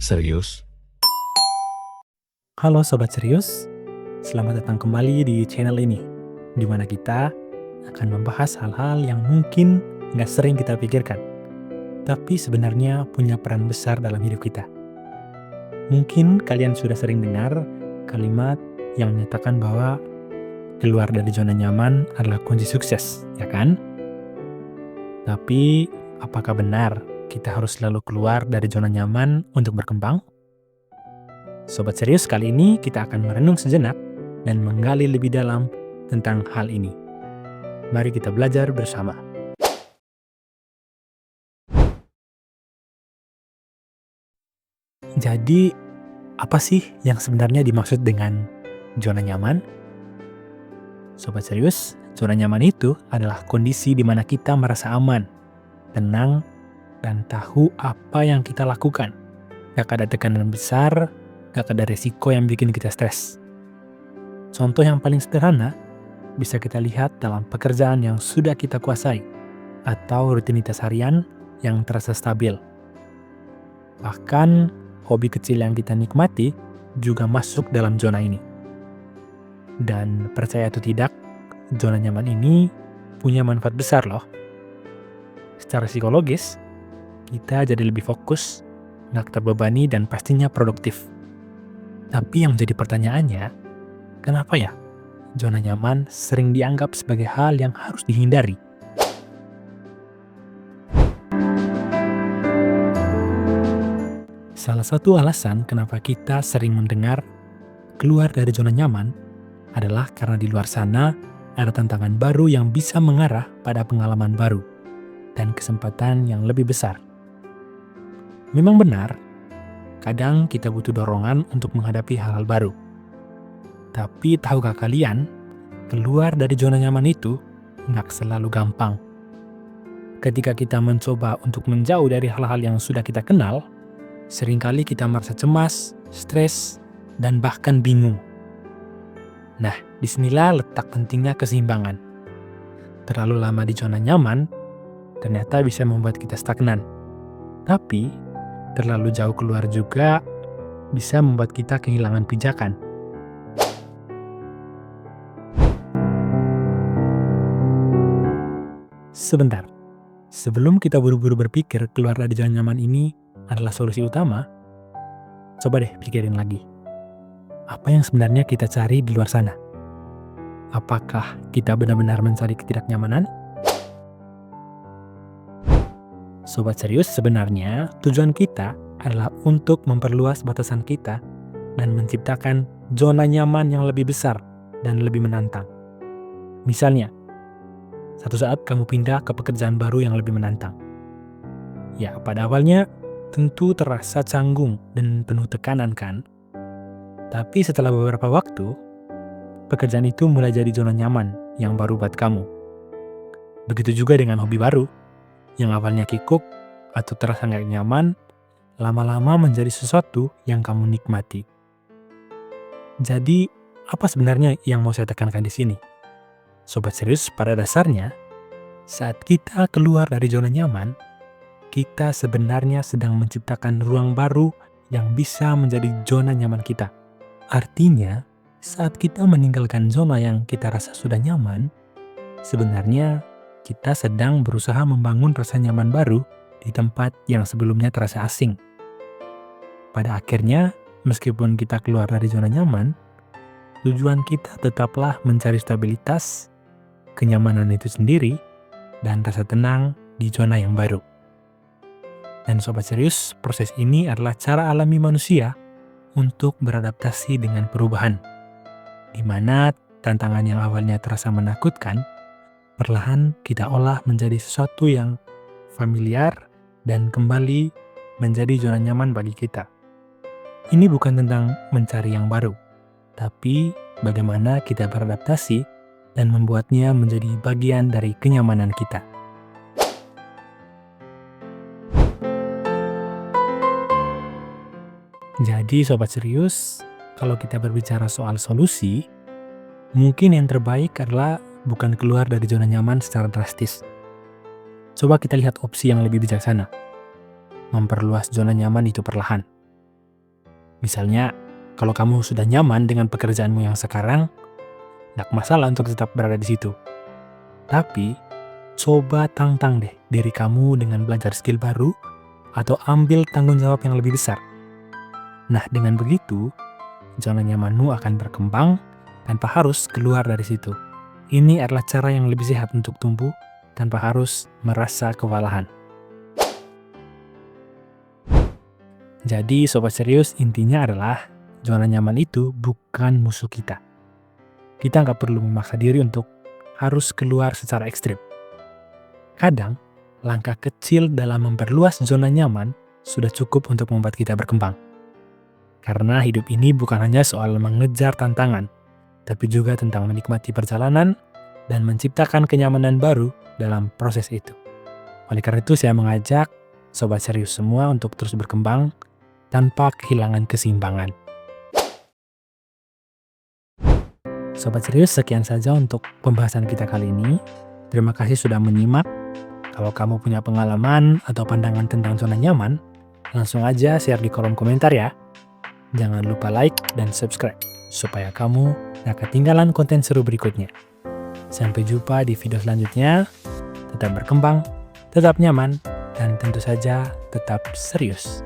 Serius? Halo Sobat Serius, selamat datang kembali di channel ini, di mana kita akan membahas hal-hal yang mungkin nggak sering kita pikirkan, tapi sebenarnya punya peran besar dalam hidup kita. Mungkin kalian sudah sering dengar kalimat yang menyatakan bahwa keluar dari zona nyaman adalah kunci sukses, ya kan? Tapi, apakah benar kita harus selalu keluar dari zona nyaman untuk berkembang? Sobat Serius, kali ini kita akan merenung sejenak dan menggali lebih dalam tentang hal ini. Mari kita belajar bersama. Jadi, apa sih yang sebenarnya dimaksud dengan zona nyaman? Sobat Serius, zona nyaman itu adalah kondisi di mana kita merasa aman, tenang, dan tahu apa yang kita lakukan. Gak ada tekanan besar, gak ada resiko yang bikin kita stres. Contoh yang paling sederhana bisa kita lihat dalam pekerjaan yang sudah kita kuasai atau rutinitas harian yang terasa stabil. Bahkan hobi kecil yang kita nikmati juga masuk dalam zona ini. Dan percaya atau tidak, zona nyaman ini punya manfaat besar loh. Secara psikologis, kita jadi lebih fokus, gak terbebani, dan pastinya produktif. Tapi yang jadi pertanyaannya, kenapa ya zona nyaman sering dianggap sebagai hal yang harus dihindari? Salah satu alasan kenapa kita sering mendengar keluar dari zona nyaman adalah karena di luar sana ada tantangan baru yang bisa mengarah pada pengalaman baru dan kesempatan yang lebih besar. Memang benar, kadang kita butuh dorongan untuk menghadapi hal-hal baru. Tapi tahukah kalian, keluar dari zona nyaman itu nggak selalu gampang. Ketika kita mencoba untuk menjauh dari hal-hal yang sudah kita kenal, seringkali kita merasa cemas, stres, dan bahkan bingung. Nah, disinilah letak pentingnya keseimbangan. Terlalu lama di zona nyaman ternyata bisa membuat kita stagnan. Tapi, terlalu jauh keluar juga bisa membuat kita kehilangan pijakan. Sebentar, sebelum kita buru-buru berpikir keluar dari zona nyaman ini adalah solusi utama, coba deh pikirin lagi. Apa yang sebenarnya kita cari di luar sana? Apakah kita benar-benar mencari ketidaknyamanan? Sobat Serius, sebenarnya tujuan kita adalah untuk memperluas batasan kita dan menciptakan zona nyaman yang lebih besar dan lebih menantang. Misalnya, satu saat kamu pindah ke pekerjaan baru yang lebih menantang. Ya, pada awalnya tentu terasa canggung dan penuh tekanan kan? Tapi setelah beberapa waktu, pekerjaan itu mulai jadi zona nyaman yang baru buat kamu. Begitu juga dengan hobi baru, yang awalnya kikuk atau terasa nggak nyaman, lama-lama menjadi sesuatu yang kamu nikmati. Jadi, apa sebenarnya yang mau saya tekankan di sini? Sobat Serius, pada dasarnya, saat kita keluar dari zona nyaman, kita sebenarnya sedang menciptakan ruang baru yang bisa menjadi zona nyaman kita. Artinya, saat kita meninggalkan zona yang kita rasa sudah nyaman, sebenarnya kita sedang berusaha membangun rasa nyaman baru di tempat yang sebelumnya terasa asing. Pada akhirnya, meskipun kita keluar dari zona nyaman, tujuan kita tetaplah mencari stabilitas, kenyamanan itu sendiri, dan rasa tenang di zona yang baru. Dan Sobat Serius, proses ini adalah cara alami manusia untuk beradaptasi dengan perubahan, di mana tantangan yang awalnya terasa menakutkan, perlahan kita olah menjadi sesuatu yang familiar dan kembali menjadi zona nyaman bagi kita. Ini bukan tentang mencari yang baru, tapi bagaimana kita beradaptasi dan membuatnya menjadi bagian dari kenyamanan kita. Jadi Sobat Serius, kalau kita berbicara soal solusi, mungkin yang terbaik adalah bukan keluar dari zona nyaman secara drastis. Coba kita lihat opsi yang lebih bijaksana. Memperluas zona nyaman itu perlahan. Misalnya, kalau kamu sudah nyaman dengan pekerjaanmu yang sekarang, tidak masalah untuk tetap berada di situ. Tapi, coba tantang deh diri kamu dengan belajar skill baru atau ambil tanggung jawab yang lebih besar. Nah, dengan begitu, zona nyamanmu akan berkembang tanpa harus keluar dari situ. Ini adalah cara yang lebih sehat untuk tumbuh tanpa harus merasa kewalahan. Jadi, sobat serius, intinya adalah zona nyaman itu bukan musuh kita. Kita nggak perlu memaksa diri untuk harus keluar secara ekstrim. Kadang, langkah kecil dalam memperluas zona nyaman sudah cukup untuk membuat kita berkembang. Karena hidup ini bukan hanya soal mengejar tantangan, tapi juga tentang menikmati perjalanan dan menciptakan kenyamanan baru dalam proses itu. Oleh karena itu, saya mengajak sobat serius semua untuk terus berkembang tanpa kehilangan keseimbangan. Sobat serius, sekian saja untuk pembahasan kita kali ini. Terima kasih sudah menyimak. Kalau kamu punya pengalaman atau pandangan tentang zona nyaman, langsung aja share di kolom komentar ya. Jangan lupa like dan subscribe, supaya kamu gak ketinggalan konten seru berikutnya. Sampai jumpa di video selanjutnya. Tetap berkembang, tetap nyaman, dan tentu saja tetap serius.